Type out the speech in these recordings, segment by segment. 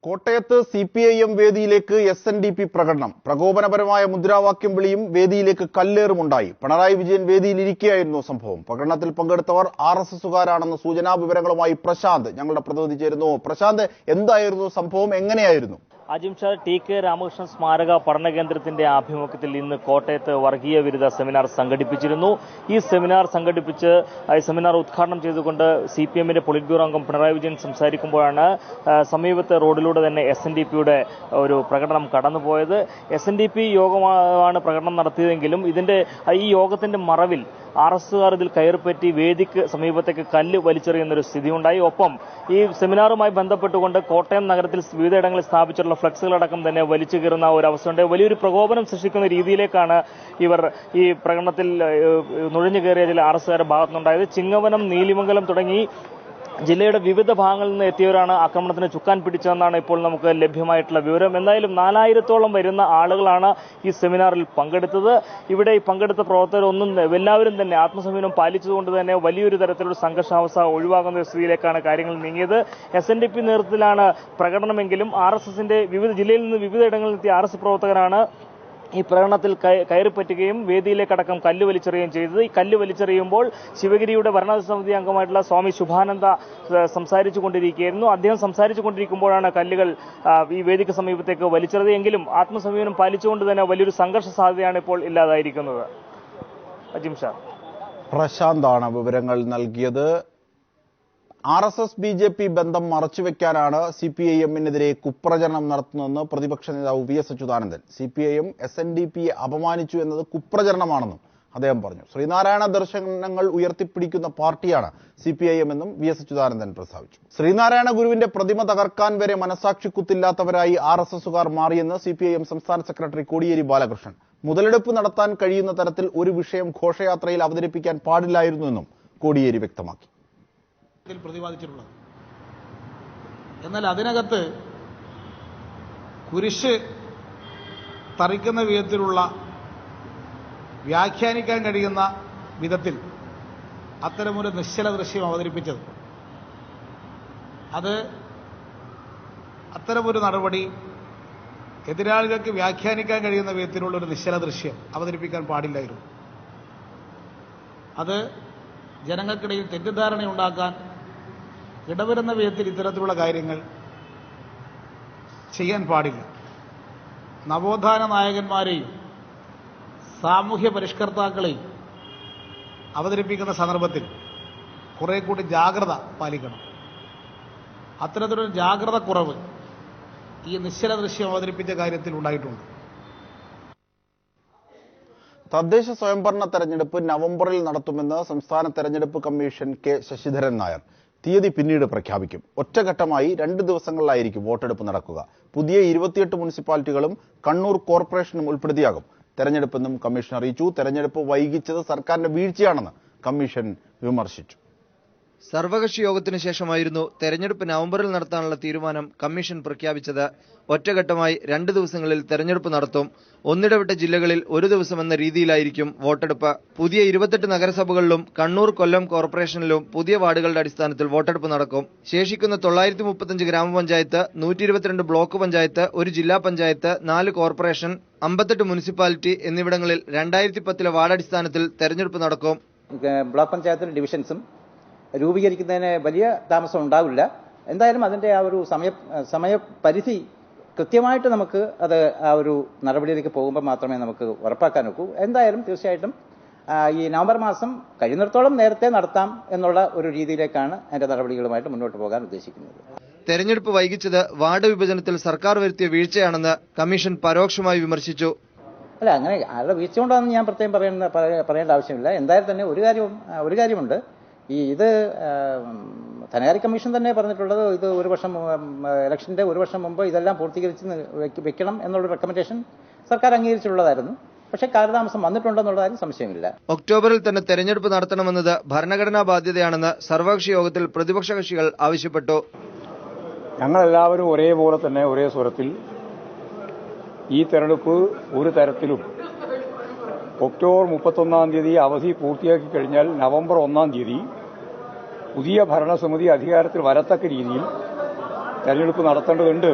കോട്ടയത്ത് CPIM വേദിയിലേക്ക് SNDP പ്രകടനം. പ്രകോപനപരമായ മുദ്രാവാക്യം വിളിയും വേദിയിലേക്ക് കല്ലേറുമുണ്ടായി. പിണറായി വിജയൻ വേദിയിലിരിക്കുകയായിരുന്നു സംഭവം. പ്രകടനത്തിൽ പങ്കെടുത്തവർ RSSകാരാണെന്ന സൂചനാ വിവരങ്ങളുമായി പ്രശാന്ത് ഞങ്ങളുടെ പ്രതിനിധി ചേരുന്നു. പ്രശാന്ത്, എന്തായിരുന്നു സംഭവം, എങ്ങനെയായിരുന്നു? അജിംഷാ, TK രാമകൃഷ്ണൻ സ്മാരക പഠന കേന്ദ്രത്തിന്റെ ആഭിമുഖ്യത്തിൽ ഇന്ന് കോട്ടയത്ത് വർഗീയ വിരുദ്ധ സെമിനാർ സംഘടിപ്പിച്ചിരുന്നു. ഈ സെമിനാർ ഉദ്ഘാടനം ചെയ്തുകൊണ്ട് CPMന്റെ പൊളിറ്റ് ബ്യൂറോ അംഗം പിണറായി വിജയൻ സംസാരിക്കുമ്പോഴാണ് സമീപത്തെ റോഡിലൂടെ തന്നെ SNDPയുടെ ഒരു പ്രകടനം കടന്നുപോയത്. SNDP യോഗമാണ് പ്രകടനം നടത്തിയതെങ്കിലും ഈ യോഗത്തിന്റെ മറവിൽ RSSകാർ ഇതിൽ കയറിപ്പറ്റി വേദിക്ക് സമീപത്തേക്ക് കല്ല് വലിച്ചെറിയുന്നൊരു സ്ഥിതിയുണ്ടായി. ഒപ്പം ഈ സെമിനാറുമായി ബന്ധപ്പെട്ടുകൊണ്ട് കോട്ടയം നഗരത്തിൽ വിവിധയിടങ്ങളിൽ സ്ഥാപിച്ചിട്ടുള്ള ഫ്ലക്സുകളടക്കം തന്നെ വലിച്ചു കീറുന്ന ഒരു അവസ്ഥയുണ്ട്. വലിയൊരു പ്രകോപനം സൃഷ്ടിക്കുന്ന രീതിയിലേക്കാണ് ഇവർ ഈ പ്രകടനത്തിൽ നുഴഞ്ഞു കയറിയ ചില RSSകാരുടെ ഭാഗത്തുനിന്നുണ്ടായത്. ചിങ്ങവനം, നീലിമംഗലം തുടങ്ങി ജില്ലയുടെ വിവിധ ഭാഗങ്ങളിൽ നിന്ന് എത്തിയവരാണ് ആക്രമണത്തിന് ചുക്കാൻ പിടിച്ചതെന്നാണ് ഇപ്പോൾ നമുക്ക് ലഭ്യമായിട്ടുള്ള വിവരം. എന്തായാലും 4000-ഓളം വരുന്ന ആളുകളാണ് ഈ സെമിനാറിൽ പങ്കെടുത്തത്. ഇവിടെ ഈ പങ്കെടുത്ത എല്ലാവരും തന്നെ ആത്മസംയമനം പാലിച്ചതുകൊണ്ട് തന്നെ വലിയൊരു തരത്തിലുള്ള സംഘർഷാവസ്ഥ ഒഴിവാകുന്ന സ്ഥിതിയിലേക്കാണ് കാര്യങ്ങൾ നീങ്ങിയത്. SNDP നേതൃത്വത്തിലാണ് പ്രകടനമെങ്കിലും RSSന്റെ ജില്ലയിൽ നിന്ന് വിവിധ ഇടങ്ങളിൽ എത്തിയ RSS പ്രവർത്തകരാണ് ഈ പ്രകടനത്തിൽ കയറിപ്പറ്റുകയും വേദിയിലേക്കടക്കം കല്ല് വലിച്ചെറിയുകയും ചെയ്തത്. ഈ കല്ല് വലിച്ചെറിയുമ്പോൾ ശിവഗിരിയുടെ ഭരണസമിതി അംഗമായിട്ടുള്ള സ്വാമി ശുഭാനന്ദ സംസാരിച്ചു കൊണ്ടിരിക്കുകയായിരുന്നു. അദ്ദേഹം സംസാരിച്ചു കൊണ്ടിരിക്കുമ്പോഴാണ് കല്ലുകൾ ഈ വേദിക്ക് സമീപത്തേക്ക് വലിച്ചെറിയത്. എങ്കിലും ആത്മസംയമനം പാലിച്ചുകൊണ്ട് തന്നെ വലിയൊരു സംഘർഷ സാധ്യതയാണ് ഇപ്പോൾ ഇല്ലാതായിരിക്കുന്നത്. അജിംഷാ, പ്രശാന്താണ് വിവരങ്ങൾ നൽകിയത്. RSS BJP ബന്ധം മറച്ചുവെക്കാനാണ് CPIMനെതിരെ കുപ്രചരണം നടത്തുന്നതെന്ന് പ്രതിപക്ഷ നേതാവ് VS അച്യുതാനന്ദൻ. CPIM SNDPയെ അപമാനിച്ചു എന്നത് കുപ്രചരണമാണെന്നും അദ്ദേഹം പറഞ്ഞു. ശ്രീനാരായണ ദർശനങ്ങൾ ഉയർത്തിപ്പിടിക്കുന്ന പാർട്ടിയാണ് CPIM എന്നും VS അച്യുതാനന്ദൻ പ്രസ്താവിച്ചു. ശ്രീനാരായണ ഗുരുവിന്റെ പ്രതിമ തകർക്കാൻ വരെ മനസാക്ഷിക്കുത്തില്ലാത്തവരായി RSSകാർ മാറിയെന്ന് CPIM സംസ്ഥാന സെക്രട്ടറി കോടിയേരി ബാലകൃഷ്ണൻ. മുതലെടുപ്പ് നടത്താൻ കഴിയുന്ന തരത്തിൽ ഒരു വിഷയം ഘോഷയാത്രയിൽ അവതരിപ്പിക്കാൻ പാടില്ലായിരുന്നുവെന്നും കോടിയേരി വ്യക്തമാക്കി. പ്രതിപാദിച്ചിട്ടുള്ളത്. എന്നാൽ അതിനകത്ത് കുരിശ് തറിക്കുന്ന വിധത്തിലുള്ള വ്യാഖ്യാനിക്കാൻ കഴിയുന്ന വിധത്തിൽ അത്തരമൊരു നിശ്ചല ദൃശ്യം അവതരിപ്പിച്ചത്, അത്തരമൊരു നടപടി എതിരാളികൾക്ക് വ്യാഖ്യാനിക്കാൻ കഴിയുന്ന വിധത്തിലുള്ള ഒരു നിശ്ചല ദൃശ്യം അവതരിപ്പിക്കാൻ പാടില്ലായിരുന്നു. അത് ജനങ്ങൾക്കിടയിൽ തെറ്റിദ്ധാരണയുണ്ടാക്കാൻ ഇടവരുന്ന വിധത്തിൽ ഇത്തരത്തിലുള്ള കാര്യങ്ങൾ ചെയ്യാൻ പാടില്ല. നവോത്ഥാന നായകന്മാരെയും സാമൂഹ്യ പരിഷ്കർത്താക്കളെയും അവതരിപ്പിക്കുന്ന സന്ദർഭത്തിൽ കുറെ കൂടി ജാഗ്രത പാലിക്കണം. അത്തരത്തിലൊരു ജാഗ്രത കുറവ് ഈ നിശ്ചല ദൃശ്യം അവതരിപ്പിച്ച കാര്യത്തിൽ ഉണ്ടായിട്ടുണ്ട്. തദ്ദേശ സ്വയംഭരണ തെരഞ്ഞെടുപ്പ് നവംബറിൽ നടത്തുമെന്ന് സംസ്ഥാന തെരഞ്ഞെടുപ്പ് കമ്മീഷൻ K ശശിധരൻ നായർ. തീയതി പിന്നീട് പ്രഖ്യാപിക്കും. ഒറ്റഘട്ടമായി 2 ദിവസങ്ങളിലായിരിക്കും വോട്ടെടുപ്പ് നടക്കുക. പുതിയ 28 മുനിസിപ്പാലിറ്റികളും കണ്ണൂർ കോർപ്പറേഷനും ഉൾപ്പെടുത്തിയാകും തെരഞ്ഞെടുപ്പെന്നും കമ്മീഷൻ അറിയിച്ചു. തെരഞ്ഞെടുപ്പ് വൈകിച്ചത് സർക്കാരിന്റെ വീഴ്ചയാണെന്ന് കമ്മീഷൻ വിമർശിച്ചു. സർവകക്ഷി യോഗത്തിനു ശേഷമായിരുന്നു തെരഞ്ഞെടുപ്പ് നവംബറിൽ നടത്താനുള്ള തീരുമാനം കമ്മീഷൻ പ്രഖ്യാപിച്ചത്. ഒറ്റഘട്ടമായി 2 ദിവസങ്ങളിൽ തെരഞ്ഞെടുപ്പ് നടത്തും. ഒന്നിടവിട്ട ജില്ലകളിൽ 1 ദിവസമെന്ന രീതിയിലായിരിക്കും വോട്ടെടുപ്പ്. പുതിയ 28 നഗരസഭകളിലും കണ്ണൂർ, കൊല്ലം കോർപ്പറേഷനിലും പുതിയ വാർഡുകളുടെ അടിസ്ഥാനത്തിൽ വോട്ടെടുപ്പ് നടക്കും. ശേഷിക്കുന്ന 935 ഗ്രാമപഞ്ചായത്ത്, 122 ബ്ലോക്ക് പഞ്ചായത്ത്, 1 ജില്ലാ പഞ്ചായത്ത്, 4 കോർപ്പറേഷൻ, 58 മുനിസിപ്പാലിറ്റി എന്നിവിടങ്ങളിൽ 2010 വാർഡടിസ്ഥാനത്തിൽ തെരഞ്ഞെടുപ്പ് നടക്കും. ബ്ലോക്ക് പഞ്ചായത്തിൽ ഡിവിഷൻസും രൂപീകരിക്കുന്നതിന് വലിയ താമസം ഉണ്ടാവില്ല. എന്തായാലും അതിൻ്റെ ആ ഒരു സമയപരിധി കൃത്യമായിട്ട് നമുക്ക് അത് ആ ഒരു നടപടിയിലേക്ക് പോകുമ്പോൾ മാത്രമേ നമുക്ക് ഉറപ്പാക്കാൻ ഒക്കൂ. എന്തായാലും തീർച്ചയായിട്ടും ഈ നവംബർ മാസം കഴിയുന്നിടത്തോളം നേരത്തെ നടത്താം എന്നുള്ള ഒരു രീതിയിലേക്കാണ് അതിൻ്റെ നടപടികളുമായിട്ട് മുന്നോട്ട് പോകാൻ ഉദ്ദേശിക്കുന്നത്. തെരഞ്ഞെടുപ്പ് വൈകിച്ചത് വാർഡ് വിഭജനത്തിൽ സർക്കാർ വരുത്തിയ വീഴ്ചയാണെന്ന് കമ്മീഷൻ പരോക്ഷമായി വിമർശിച്ചു. അല്ല, അങ്ങനെ ആരുടെ വീഴ്ച കൊണ്ടാണെന്ന് ഞാൻ പ്രത്യേകം പറയേണ്ട ആവശ്യമില്ല. എന്തായാലും തന്നെ ഒരു കാര്യമുണ്ട്. ഇത് ധനകാര്യ കമ്മീഷൻ തന്നെ പറഞ്ഞിട്ടുള്ളത്, ഇത് ഇലക്ഷന്റെ 1 വർഷം മുമ്പ് ഇതെല്ലാം പൂർത്തീകരിച്ച് വെക്കണം എന്നുള്ള റെക്കമെൻഡേഷൻ സർക്കാർ അംഗീകരിച്ചിട്ടുള്ളതായിരുന്നു. പക്ഷേ കാലതാമസം വന്നിട്ടുണ്ടെന്നുള്ള കാര്യം സംശയമില്ല. ഒക്ടോബറിൽ തന്നെ തെരഞ്ഞെടുപ്പ് നടത്തണമെന്നത് ഭരണഘടനാ ബാധ്യതയാണെന്ന് സർവകക്ഷി യോഗത്തിൽ പ്രതിപക്ഷ കക്ഷികൾ ആവശ്യപ്പെട്ടു. ഞങ്ങളെല്ലാവരും ഒരേപോലെ തന്നെ ഒരേ സ്വരത്തിൽ ഈ തെരഞ്ഞെടുപ്പ് ഒരു തരത്തിലും ഒക്ടോബർ 31-ാം തീയതി അവധി പൂർത്തിയാക്കി കഴിഞ്ഞാൽ നവംബർ 1-ാം തീയതി പുതിയ ഭരണസമിതി അധികാരത്തിൽ വരത്തക്ക രീതിയിൽ തെരഞ്ഞെടുപ്പ് നടത്തേണ്ടതുണ്ട്.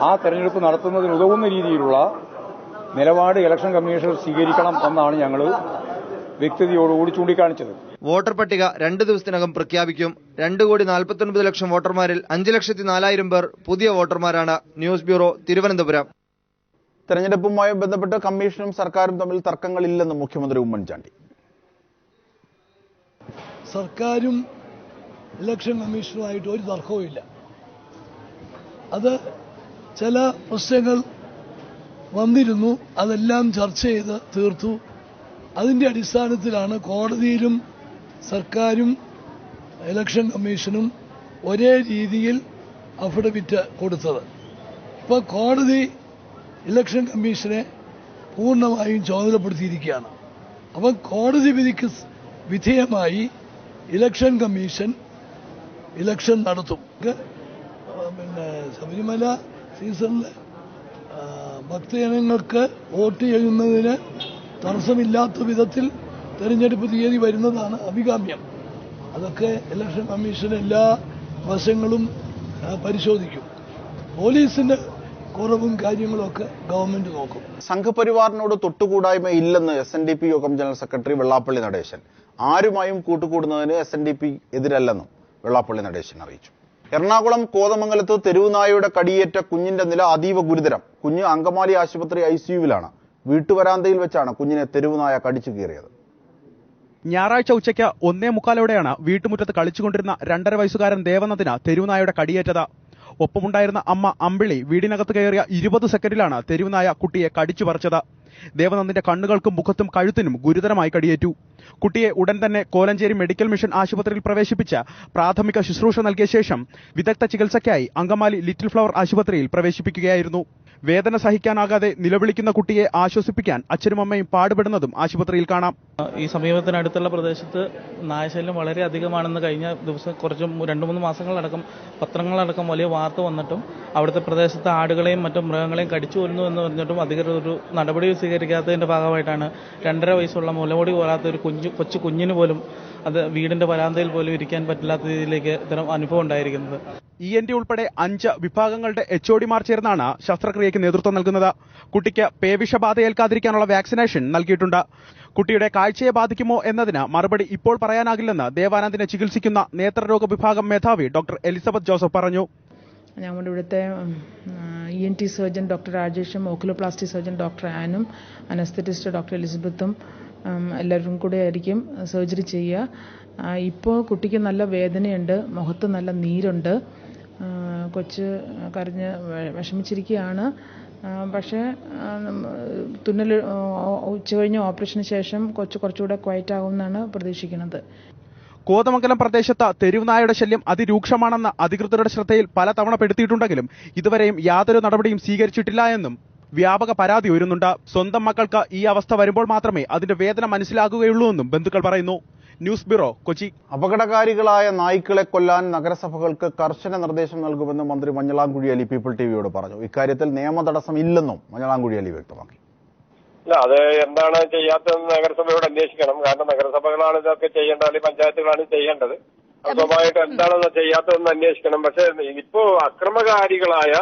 ആ തെരഞ്ഞെടുപ്പ് നടത്തുന്നതിന് ഉതകുന്ന രീതിയിലുള്ള നിലപാട് ഇലക്ഷൻ കമ്മീഷൻ സ്വീകരിക്കണം എന്നാണ് ഞങ്ങൾ വ്യക്തതയോടുകൂടി ചൂണ്ടിക്കാണിച്ചത്. വോട്ടർ പട്ടിക 2 ദിവസത്തിനകം പ്രഖ്യാപിക്കും. 2,49,00,000 വോട്ടർമാരിൽ 5,04,000 പേർ പുതിയ വോട്ടർമാരാണ്. News bureau, Thiruvananthapuram. തെരഞ്ഞെടുപ്പുമായി ബന്ധപ്പെട്ട് കമ്മീഷനും സർക്കാരും തമ്മിൽ തർക്കങ്ങളില്ലെന്ന് മുഖ്യമന്ത്രി ഉമ്മൻചാണ്ടി. സർക്കാരും ഇലക്ഷൻ കമ്മീഷനുമായിട്ട് ഒരു തർക്കവുമില്ല. അത് ചില പ്രശ്നങ്ങൾ വന്നിരുന്നു, അതെല്ലാം ചർച്ച ചെയ്ത് തീർത്തു. അതിൻ്റെ അടിസ്ഥാനത്തിലാണ് കോടതിയിലും സർക്കാരും ഇലക്ഷൻ കമ്മീഷനും ഒരേ രീതിയിൽ അഫിഡവിറ്റ് കൊടുത്തത്. ഇപ്പോൾ കോടതി ഇലക്ഷൻ കമ്മീഷനെ പൂർണ്ണമായും ചുമതലപ്പെടുത്തിയിരിക്കുകയാണ്. അപ്പം കോടതി വിധിക്ക് വിധേയമായി ഇലക്ഷൻ കമ്മീഷൻ ഇലക്ഷൻ നടത്തും. പിന്നെ ശബരിമല സീസണിൽ ഭക്തജനങ്ങൾക്ക് വോട്ട് ചെയ്യുന്നതിന് തടസ്സമില്ലാത്ത വിധത്തിൽ തെരഞ്ഞെടുപ്പ് തീയതി വരുന്നതാണ് അഭികാമ്യം. അതൊക്കെ ഇലക്ഷൻ കമ്മീഷൻ എല്ലാ വശങ്ങളും പരിശോധിക്കും. പോലീസിന്റെ കുറവും കാര്യങ്ങളൊക്കെ ഗവൺമെന്റ് നോക്കും. സംഘപരിവാറിനോട് തൊട്ടുകൂടായ്മ ഇല്ലെന്ന് SNDP യോഗം ജനറൽ സെക്രട്ടറി വെള്ളാപ്പള്ളി നടേശൻ. ആരുമായും കൂട്ടുകൂടുന്നതിന് SNDP എതിരല്ലെന്നും വെള്ളാപ്പള്ളി നടേശൻ അറിയിച്ചു. എറണാകുളം കോതമംഗലത്ത് തെരുവുനായയുടെ കടിയേറ്റ കുഞ്ഞിന്റെ നില അതീവ ഗുരുതരം. കുഞ്ഞ് അങ്കമാലി ആശുപത്രി ICUവിലാണ്. വീട്ടുവരാന്തയിൽ വെച്ചാണ് കുഞ്ഞിനെ തെരുവുനായ കടിച്ചു കീറിയത്. ഞായറാഴ്ച ഉച്ചയ്ക്ക് 1:45 വീട്ടുമുറ്റത്ത് കളിച്ചുകൊണ്ടിരുന്ന 2.5 വയസ്സുകാരൻ ദേവനന്ദിന് തെരുവുനായയുടെ കടിയേറ്റത്. ഒപ്പമുണ്ടായിരുന്ന അമ്മ അമ്പിളി വീടിനകത്ത് കയറിയ 20 സെക്കൻഡിലാണ് തെരുവുനായ കുട്ടിയെ കടിച്ചു പറിച്ചത്. ദേവനന്ദിന്റെ കണ്ണുകൾക്കും മുഖത്തും കഴുത്തിനും ഗുരുതരമായി കടിയേറ്റു. കുട്ടിയെ ഉടൻ തന്നെ കോലഞ്ചേരി മെഡിക്കൽ മിഷൻ ആശുപത്രിയിൽ പ്രവേശിപ്പിച്ച് പ്രാഥമിക ശുശ്രൂഷ നൽകിയ ശേഷം വിദഗ്ധ ചികിത്സയ്ക്കായി അങ്കമാലി ലിറ്റിൽ ഫ്ലവർ ആശുപത്രിയിൽ പ്രവേശിപ്പിക്കുകയായിരുന്നു. വേദന സഹിക്കാനാകാതെ നിലവിളിക്കുന്ന കുട്ടിയെ ആശ്വസിപ്പിക്കാൻ അച്ഛനും അമ്മയും പാടുപെടുന്നതും ആശുപത്രിയിൽ കാണാം. ഈ സമീപത്തിനടുത്തുള്ള പ്രദേശത്ത് നായശല്യം വളരെ അധികമാണെന്ന് കഴിഞ്ഞ ദിവസം 2-3 മാസങ്ങളടക്കം പത്രങ്ങളടക്കം വലിയ വാർത്ത വന്നിട്ടും അവിടുത്തെ പ്രദേശത്തെ ആടുകളെയും മറ്റു മൃഗങ്ങളെയും കടിച്ചു കൊല്ലുന്നു എന്ന് പറഞ്ഞിട്ടും അധികൃതർ ഒരു നടപടി സ്വീകരിക്കാത്തതിന്റെ ഭാഗമായിട്ടാണ് 2.5 വയസ്സുള്ള മുലമുടി പോലാത്ത ഒരു കൊച്ചു കുഞ്ഞിന് പോലും അത് വീടിന്റെ വരാന്തയിൽ പോലും ഇരിക്കാൻ പറ്റില്ലാത്ത രീതിയിലേക്ക് ഇത്തരം അനുഭവം ഉണ്ടായിരിക്കുന്നത്. ENT ഉൾപ്പെടെ 5 വിഭാഗങ്ങളുടെ HOD-മാർ ചേർന്നാണ് ശസ്ത്രക്രിയയ്ക്ക് നേതൃത്വം നൽകുന്നത്. കുട്ടിക്ക് പേവിഷബാധ ഏൽക്കാതിരിക്കാനുള്ള വാക്സിനേഷൻ നൽകിയിട്ടുണ്ട്. കുട്ടിയുടെ കാഴ്ചയെ ബാധിക്കുമോ എന്നതിന് മറുപടി ഇപ്പോൾ പറയാനാകില്ലെന്ന് ദേവാനന്ദിനെ ചികിത്സിക്കുന്ന നേത്രരോഗ വിഭാഗം മേധാവി ഡോക്ടർ എലിസബത്ത് ജോസഫ് പറഞ്ഞു. ഞങ്ങളുടെ ഇവിടുത്തെ ENT സർജൻ ഡോക്ടർ രാജേഷും ഓക്കുലോപ്ലാസ്റ്റി സർജൻ ഡോക്ടർ ആനും അനസ്തറ്റിസ്റ്റ് ഡോക്ടർ എലിസബത്തും എല്ലാവരും കൂടെ ആയിരിക്കും സർജറി ചെയ്യുക. ഇപ്പോൾ കുട്ടിക്ക് നല്ല വേദനയുണ്ട്, മുഖത്ത് നല്ല നീരുണ്ട്, കൊച്ച് കരഞ്ഞ് വിഷമിച്ചിരിക്കുകയാണ്. പക്ഷേ തുന്നൽ ഉച്ചകഴിഞ്ഞ് ഓപ്പറേഷന് ശേഷം കൊച്ച് കുറച്ചുകൂടെ ക്വയറ്റ് ആകുമെന്നാണ് പ്രതീക്ഷിക്കുന്നത്. കോതമംഗലം പ്രദേശത്ത് തെരുവുനായയുടെ ശല്യം അതിരൂക്ഷമാണെന്ന് അധികൃതരുടെ ശ്രദ്ധയിൽ പലതവണ പെടുത്തിയിട്ടുണ്ടെങ്കിലും ഇതുവരെയും യാതൊരു നടപടിയും സ്വീകരിച്ചിട്ടില്ല എന്നും വ്യാപക പരാതി ഉയരുന്നുണ്ട്. സ്വന്തം മക്കൾക്ക് ഈ അവസ്ഥ വരുമ്പോൾ മാത്രമേ അതിന്റെ വേദന മനസ്സിലാകുകയുള്ളൂ എന്നും ബന്ധുക്കൾ പറയുന്നു. News bureau, Kochi. അപകടകാരികളായ നായ്ക്കളെ കൊല്ലാൻ നഗരസഭകൾക്ക് കർശന നിർദ്ദേശം നൽകുമെന്ന് മന്ത്രി മഞ്ഞളാംകുഴി അലി പീപ്പിൾ ടിവിയോട് പറഞ്ഞു. ഇക്കാര്യത്തിൽ നിയമ തടസ്സം ഇല്ലെന്നും മഞ്ഞളാംകുഴി അലി വ്യക്തമാക്കി. അത് എന്താണ് ചെയ്യാത്തതെന്ന് നഗരസഭയോട് അന്വേഷിക്കണം. കാരണം നഗരസഭകളാണ് ഇതൊക്കെ ചെയ്യേണ്ടത്, അല്ലെങ്കിൽ പഞ്ചായത്തുകളാണ് ചെയ്യേണ്ടത്. സ്വാഭാവികമായിട്ട് എന്താണെന്ന് ചെയ്യാത്തതെന്ന് അന്വേഷിക്കണം. പക്ഷെ ഇപ്പോ അക്രമകാരികളായ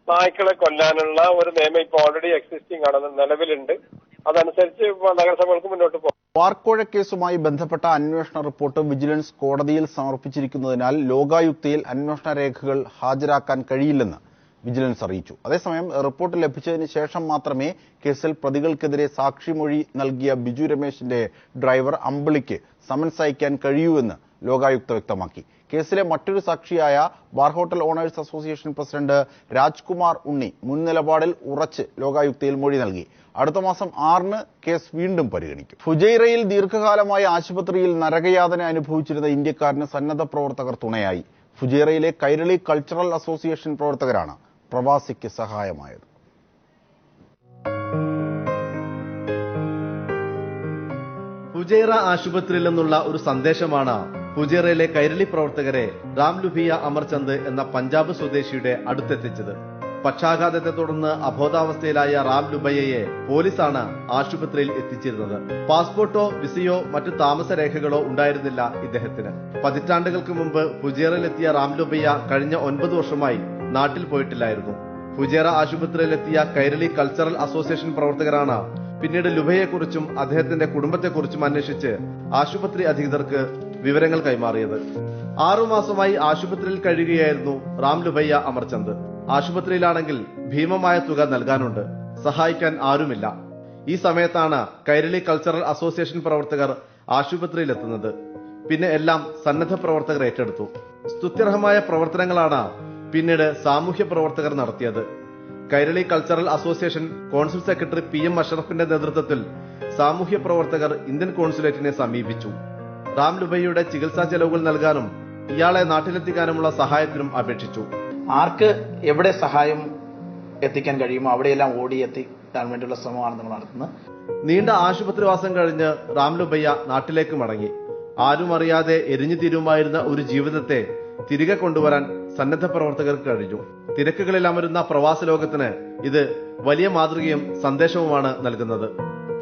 നായ്ക്കളെ കൊല്ലാനുള്ള ഒരു നിയമം ഇപ്പോൾ ഓൾറെഡി എക്സിസ്റ്റിംഗ് ആണ്, നിലവിലുണ്ട്. അതനുസരിച്ച് നഗരസഭകൾക്ക് മുന്നോട്ട് പോകും. വാർക്കോഴ കേസുമായി ബന്ധപ്പെട്ട അന്വേഷണ റിപ്പോർട്ട് വിജിലൻസ് കോടതിയിൽ സമർപ്പിച്ചിരിക്കുന്നതിനാൽ ലോകായുക്തയിൽ അന്വേഷണ രേഖകൾ ഹാജരാക്കാൻ കഴിയില്ലെന്ന് വിജിലൻസ് അറിയിച്ചു. അതേസമയം റിപ്പോർട്ട് ലഭിച്ചതിന് ശേഷം മാത്രമേ കേസിൽ പ്രതികൾക്കെതിരെ സാക്ഷിമൊഴി നൽകിയ ബിജു രമേശിന്റെ ഡ്രൈവർ അമ്പിളിക്ക് സമൻസ് അയക്കാൻ കഴിയൂവെന്ന് ലോകായുക്ത വ്യക്തമാക്കി. കേസിലെ മറ്റൊരു സാക്ഷിയായ bar hotel owners association president Rajkumar Unni മുൻ നിലപാടിൽ ഉറച്ച് ലോകായുക്തയിൽ മൊഴി നൽകി. അടുത്ത മാസം 6-ന് കേസ് വീണ്ടും പരിഗണിക്കും. ഫുജൈറയിൽ ദീർഘകാലമായി ആശുപത്രിയിൽ നരകയാതന അനുഭവിച്ചിരുന്ന ഇന്ത്യക്കാരന് സന്നദ്ധ പ്രവർത്തകർ തുണയായി. ഫുജൈറയിലെ കൈരളി കൾച്ചറൽ അസോസിയേഷൻ പ്രവർത്തകരാണ് പ്രവാസിക്ക് സഹായമായത്. ഫുജൈറ ആശുപത്രിയിൽ നിന്നുള്ള ഒരു സന്ദേശമാണ് ഫുജൈറയിലെ കൈരളി പ്രവർത്തകരെ രാംലുഭിയ അമർചന്ദ് എന്ന പഞ്ചാബ് സ്വദേശിയുടെ അടുത്തെത്തിച്ചത്. പക്ഷാഘാതത്തെ തുടർന്ന് അബോധാവസ്ഥയിലായ റാം ലുബയ്യയെ പോലീസാണ് ആശുപത്രിയിൽ എത്തിച്ചിരുന്നത്. പാസ്പോർട്ടോ വിസയോ മറ്റു താമസരേഖകളോ ഉണ്ടായിരുന്നില്ല ഇദ്ദേഹത്തിന്. പതിറ്റാണ്ടുകൾക്ക് മുമ്പ് ഫുജേറയിലെത്തിയ റാം ലുബയ്യ കഴിഞ്ഞ 9 വർഷമായി നാട്ടിൽ പോയിട്ടില്ലായിരുന്നു. ഫുജേറ ആശുപത്രിയിലെത്തിയ കൈരളി കൾച്ചറൽ അസോസിയേഷൻ പ്രവർത്തകരാണ് പിന്നീട് ലുബയ്യയെക്കുറിച്ചും അദ്ദേഹത്തിന്റെ കുടുംബത്തെക്കുറിച്ചും അന്വേഷിച്ച് ആശുപത്രി അധികൃതർക്ക് വിവരങ്ങൾ കൈമാറിയത്. 6 മാസമായി ആശുപത്രിയിൽ കഴിയുകയായിരുന്നു റാം ലുബയ്യ അമർചന്ദ്. ആശുപത്രിയിലാണെങ്കിൽ ഭീമമായ തുക നൽകാനുണ്ട്, സഹായിക്കാൻ ആരുമില്ല. ഈ സമയത്താണ് കൈരളി കൾച്ചറൽ അസോസിയേഷൻ പ്രവർത്തകർ ആശുപത്രിയിലെത്തുന്നത്. പിന്നെ എല്ലാം സന്നദ്ധ പ്രവർത്തകർ ഏറ്റെടുത്തു. സ്തുത്യർഹമായ പ്രവർത്തനങ്ങളാണ് പിന്നീട് സാമൂഹ്യ പ്രവർത്തകർ നടത്തിയത്. Kairali cultural association consul secretary PM അഷറഫിന്റെ നേതൃത്വത്തിൽ സാമൂഹ്യ പ്രവർത്തകർ ഇന്ത്യൻ കോൺസുലേറ്റിനെ സമീപിച്ചു. റാം ലുബയ്യയുടെ ചികിത്സാ ചെലവുകൾ നൽകാനും ഇയാളെ നാട്ടിലെത്തിക്കാനുമുള്ള സഹായത്തിനും അപേക്ഷിച്ചു. ആർക്ക് എവിടെ സഹായം എത്തിക്കാൻ കഴിയുമോ അവിടെയെല്ലാം ഓടിയെത്തിക്കാൻ വേണ്ടിയുള്ള ശ്രമമാണ് നമ്മൾ നടത്തുന്നത്. നീണ്ട ആശുപത്രിവാസം കഴിഞ്ഞ് റാം ലുബയ്യ നാട്ടിലേക്ക് മടങ്ങി. ആരും അറിയാതെ എരിഞ്ഞു തീരുമായിരുന്ന ഒരു ജീവിതത്തെ തിരികെ കൊണ്ടുവരാൻ സന്നദ്ധ പ്രവർത്തകർക്ക് കഴിഞ്ഞു. തിരക്കുകളിൽ അമരുന്ന പ്രവാസ ലോകത്തിന് ഇത് വലിയ മാതൃകയും സന്ദേശവുമാണ് നൽകുന്നത്.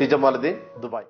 T Jamaluddin, Dubai.